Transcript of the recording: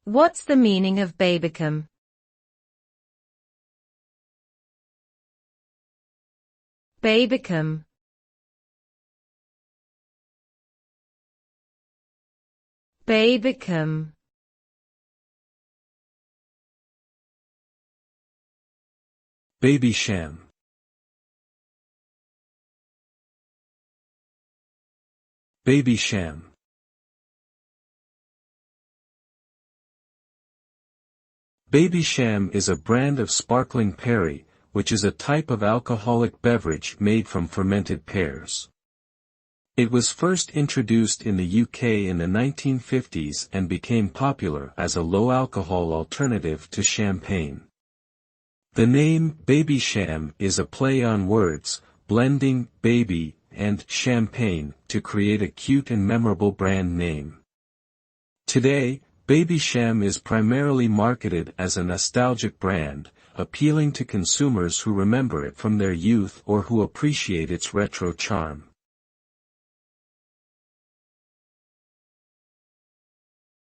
What's the meaning of Babycham? Babycham. Babycham. Babycham. Babycham. Babycham is a brand of sparkling perry, which is a type of alcoholic beverage made from fermented pears. It was first introduced in the UK in the 1950s and became popular as a low-alcohol alternative to champagne. The name Babycham is a play on words, blending baby and champagne to create a cute and memorable brand name. Today, Babycham is primarily marketed as a nostalgic brand, appealing to consumers who remember it from their youth or who appreciate its retro charm.